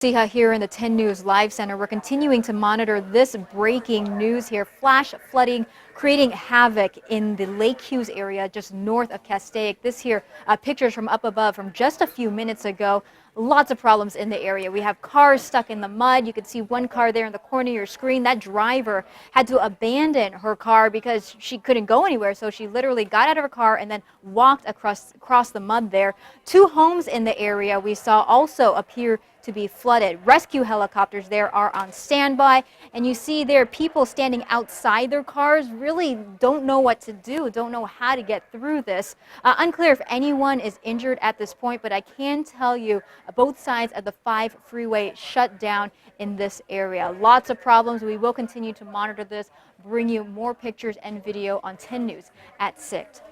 See here in the 10 News Live Center, we're continuing to monitor this breaking news here. Flash flooding creating havoc in the Lake Hughes area just north of Castaic. This here, pictures from up above from just a few minutes ago. Lots of problems in the area. We have cars stuck in the mud. You can see one car there in the corner of your screen. That driver had to abandon her car because she couldn't go anywhere. So she literally got out of her car and then walked across the mud there. 2 homes in the area we saw also appear to be flooded. Rescue helicopters there are on standby, and you see there people standing outside their cars really don't know what to do, don't know how to get through this. Unclear if anyone is injured at this point, but I can tell you both sides of the 5 freeway shut down in this area. Lots of problems. We will continue to monitor this, bring you more pictures and video on 10 News at 6.